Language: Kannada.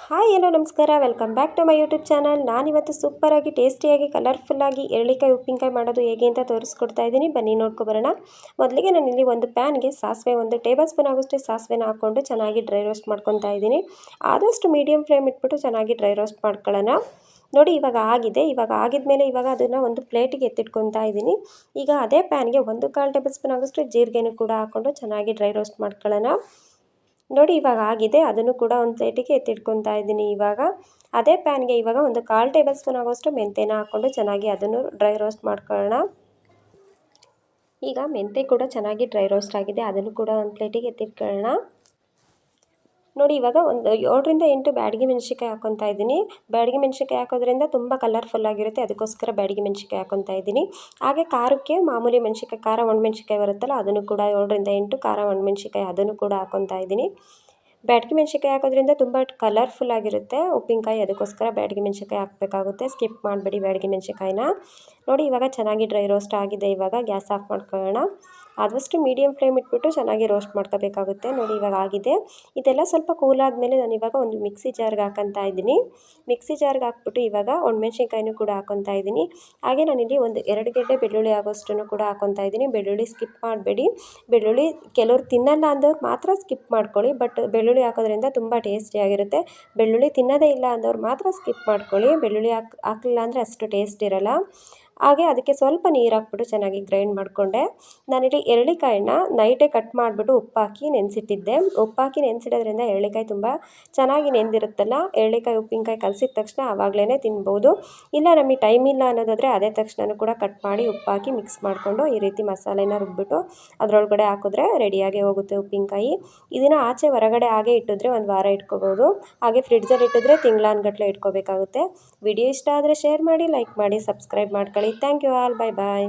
ಹಾಯ್ ಹಲೋ ನಮಸ್ಕಾರ, welcome back to my YouTube channel. ನಾನಿವತ್ತು ಸೂಪರಾಗಿ ಟೇಸ್ಟಿಯಾಗಿ ಕಲರ್ಫುಲ್ಲಾಗಿ ಎಳ್ಳಿಕಾಯಿ ಉಪ್ಪಿನಕಾಯಿ ಮಾಡೋದು ಹೇಗೆ ಅಂತ ತೋರಿಸ್ಕೊಡ್ತಾ ಇದ್ದೀನಿ. ಬನ್ನಿ ನೋಡ್ಕೊಬರೋಣ. ಮೊದಲಿಗೆ ನಾನಿಲ್ಲಿ ಒಂದು ಪ್ಯಾನ್ಗೆ ಸಾಸಿವೆ 1 ಟೇಬಲ್ ಸ್ಪೂನ್ ಆಗೋಷ್ಟು ಸಾಸಿವೆನ ಹಾಕ್ಕೊಂಡು ಚೆನ್ನಾಗಿ ಡ್ರೈ ರೋಸ್ಟ್ ಮಾಡ್ಕೊತಾ ಇದ್ದೀನಿ. ಆದಷ್ಟು ಮೀಡಿಯಮ್ ಫ್ಲೇಮ್ ಇಟ್ಬಿಟ್ಟು ಚೆನ್ನಾಗಿ ಡ್ರೈ ರೋಸ್ಟ್ ಮಾಡ್ಕೊಳ್ಳೋಣ. ನೋಡಿ ಇವಾಗ ಆಗಿದೆ. ಇವಾಗ ಆಗಿದ್ಮೇಲೆ ಇವಾಗ ಅದನ್ನು ಒಂದು ಪ್ಲೇಟಿಗೆ ಎತ್ತಿಟ್ಕೊತಾ ಇದ್ದೀನಿ. ಈಗ ಅದೇ ಪ್ಯಾನ್ಗೆ 1/4 ಟೇಬಲ್ ಸ್ಪೂನ್ ಆಗೋಷ್ಟು ಜೀರಿಗೆನೂ ಕೂಡ ಹಾಕ್ಕೊಂಡು ಚೆನ್ನಾಗಿ ಡ್ರೈ ರೋಸ್ಟ್ ಮಾಡ್ಕೊಳ್ಳೋಣ. ನೋಡಿ ಇವಾಗ ಆಗಿದೆ. ಅದನ್ನು ಕೂಡ ಒಂದು ಪ್ಲೇಟಿಗೆ ಎತ್ತಿಟ್ಕೊತಾ ಇದ್ದೀನಿ. ಇವಾಗ ಅದೇ ಪ್ಯಾನ್ಗೆ ಇವಾಗ 1/4 ಟೇಬಲ್ ಸ್ಪೂನ್ ಆಗೋಷ್ಟು ಮೆಂತ್ಯನ ಹಾಕ್ಕೊಂಡು ಚೆನ್ನಾಗಿ ಅದನ್ನು ಡ್ರೈ ರೋಸ್ಟ್ ಮಾಡ್ಕೊಳ್ಳೋಣ. ಈಗ ಮೆಂತ್ಯ ಕೂಡ ಚೆನ್ನಾಗಿ ಡ್ರೈ ರೋಸ್ಟ್ ಆಗಿದೆ. ಅದನ್ನು ಕೂಡ ಒಂದು ಪ್ಲೇಟಿಗೆ ಎತ್ತಿಟ್ಕೊಳ್ಳೋಣ. ನೋಡಿ ಇವಾಗ ಒಂದು 7ರಿಂದ 8 ಬ್ಯಾಡಗಿ ಮೆಣಸಿನ್ಕಾಯಿ ಹಾಕ್ಕೊತಾ ಇದ್ದೀನಿ. ಬ್ಯಾಡಗಿ ಮೆಣಸಿನ್ಕಾಯಿ ಹಾಕೋದ್ರಿಂದ ತುಂಬ ಕಲರ್ಫುಲ್ ಆಗಿರುತ್ತೆ, ಅದಕ್ಕೋಸ್ಕರ ಬ್ಯಾಡಗಿ ಮೆಣಸಿನ್ಕಾಯಿ ಹಾಕ್ಕೊತಾ ಇದ್ದೀನಿ. ಹಾಗೆ ಖಾರಕ್ಕೆ ಮಾಮೂಲಿ ಮೆಣಸಿನ್ಕಾಯಿ, ಖಾರ ಒಣಮೆಣಸಿನ್ಕಾಯಿ ಬರುತ್ತಲ್ಲ, ಅದನ್ನು ಕೂಡ 7ರಿಂದ 8 ಖಾರ ಒಣಮೆಣಸಿನ್ಕಾಯಿ ಅದನ್ನು ಕೂಡ ಹಾಕ್ಕೊತಾ ಇದ್ದೀನಿ. ಬ್ಯಾಡಗಿ ಮೆಣಸಿನ್ಕಾಯಿ ಹಾಕೋದ್ರಿಂದ ತುಂಬ ಕಲರ್ಫುಲ್ ಆಗಿರುತ್ತೆ ಉಪ್ಪಿನಕಾಯಿ, ಅದಕ್ಕೋಸ್ಕರ ಬ್ಯಾಡಗಿ ಮೆಣಸಿನ್ಕಾಯಿ ಹಾಕಬೇಕಾಗುತ್ತೆ. ಸ್ಕಿಪ್ ಮಾಡಬೇಡಿ ಬ್ಯಾಡಗಿ ಮೆಣಸಿನ್ಕಾಯಿನ. ನೋಡಿ ಇವಾಗ ಚೆನ್ನಾಗಿ ಡ್ರೈ ರೋಸ್ಟ್ ಆಗಿದೆ. ಇವಾಗ ಗ್ಯಾಸ್ ಆಫ್ ಮಾಡ್ಕೊಳ್ಳೋಣ. ಆದಷ್ಟು ಮೀಡಿಯಮ್ ಫ್ಲೇಮ್ ಇಟ್ಬಿಟ್ಟು ಚೆನ್ನಾಗಿ ರೋಸ್ಟ್ ಮಾಡ್ಕೋಬೇಕಾಗುತ್ತೆ. ನೋಡಿ ಇವಾಗ ಆಗಿದೆ. ಇದೆಲ್ಲ ಸ್ವಲ್ಪ ಕೂಲ್ ಆದಮೇಲೆ ನಾನು ಇವಾಗ ಒಂದು ಮಿಕ್ಸಿ ಜಾರ್ಗೆ ಹಾಕ್ಕೊತಾ ಇದ್ದೀನಿ. ಮಿಕ್ಸಿ ಜಾರ್ಗೆ ಹಾಕ್ಬಿಟ್ಟು ಇವಾಗ ಒಣಮೆಣಸಿನ್ಕಾಯಿನೂ ಕೂಡ ಹಾಕ್ಕೊತಾ ಇದ್ದೀನಿ. ಹಾಗೆ ನಾನಿಲ್ಲಿ ಒಂದು 2 ಗೆಡ್ಡೆ ಬೆಳ್ಳುಳ್ಳಿ ಆಗೋಷ್ಟನ್ನು ಕೂಡ ಹಾಕ್ಕೊತಾ ಇದ್ದೀನಿ. ಬೆಳ್ಳುಳ್ಳಿ ಸ್ಕಿಪ್ ಮಾಡಬೇಡಿ. ಬೆಳ್ಳುಳ್ಳಿ ಕೆಲವರು ತಿನ್ನಲ್ಲ ಅಂದವ್ರು ಮಾತ್ರ ಸ್ಕಿಪ್ ಮಾಡ್ಕೊಳ್ಳಿ, ಬಟ್ ಬೆಳ್ಳುಳ್ಳಿ ಹಾಕೋದ್ರಿಂದ ತುಂಬ ಟೇಸ್ಟಿಯಾಗಿರುತ್ತೆ. ಬೆಳ್ಳುಳ್ಳಿ ತಿನ್ನೋದೇ ಇಲ್ಲ ಅಂದವ್ರು ಮಾತ್ರ ಸ್ಕಿಪ್ ಮಾಡ್ಕೊಳ್ಳಿ. ಬೆಳ್ಳುಳ್ಳಿ ಹಾಕಲಿಲ್ಲ ಅಂದರೆ ಅಷ್ಟು ಟೇಸ್ಟ್ ಇರೋಲ್ಲ. ಹಾಗೆ ಅದಕ್ಕೆ ಸ್ವಲ್ಪ ನೀರು ಹಾಕ್ಬಿಟ್ಟು ಚೆನ್ನಾಗಿ ಗ್ರೈಂಡ್ ಮಾಡಿಕೊಂಡೆ. ನಾನಿಲ್ಲಿ ಎಳ್ಳಿಕಾಯಿನ ನೈಟೇ ಕಟ್ ಮಾಡಿಬಿಟ್ಟು ಉಪ್ಪಾಕಿ ನೆನೆಸಿಟ್ಟಿದ್ದೆ. ಉಪ್ಪಾಕಿ ನೆನೆಸಿಡೋದ್ರಿಂದ ಎಳ್ಳಿಕಾಯಿ ತುಂಬ ಚೆನ್ನಾಗಿ ನೆಂದಿರುತ್ತಲ್ಲ, ಎಳ್ಳಿಕಾಯಿ ಉಪ್ಪಿನಕಾಯಿ ಕಲಸಿದ ತಕ್ಷಣ ಆವಾಗಲೇ ತಿನ್ಬೋದು. ಇಲ್ಲ ನಮಗೆ ಟೈಮ್ ಇಲ್ಲ ಅನ್ನೋದಾದರೆ ಅದೇ ತಕ್ಷಣ ಕೂಡ ಕಟ್ ಮಾಡಿ ಉಪ್ಪಾಕಿ ಮಿಕ್ಸ್ ಮಾಡಿಕೊಂಡು ಈ ರೀತಿ ಮಸಾಲೆನ ರುಬ್ಬಿಟ್ಟು ಅದರೊಳಗಡೆ ಹಾಕಿದ್ರೆ ರೆಡಿಯಾಗಿ ಹೋಗುತ್ತೆ ಉಪ್ಪಿನಕಾಯಿ. ಇದನ್ನು ಆಚೆ ಹೊರಗಡೆ ಹಾಗೆ ಇಟ್ಟಿದ್ರೆ 1 ವಾರ ಇಟ್ಕೋಬೋದು. ಹಾಗೆ ಫ್ರಿಡ್ಜಲ್ಲಿ ಇಟ್ಟಿದ್ರೆ ತಿಂಗಳಾನ್ಗಟ್ಟಲೆ ಇಟ್ಕೋಬೇಕಾಗುತ್ತೆ. ವಿಡಿಯೋ ಇಷ್ಟ ಆದರೆ ಶೇರ್ ಮಾಡಿ, ಲೈಕ್ ಮಾಡಿ, ಸಬ್ಸ್ಕ್ರೈಬ್ ಮಾಡ್ಕೊಳ್ಳಿ. Thank you all. Bye bye.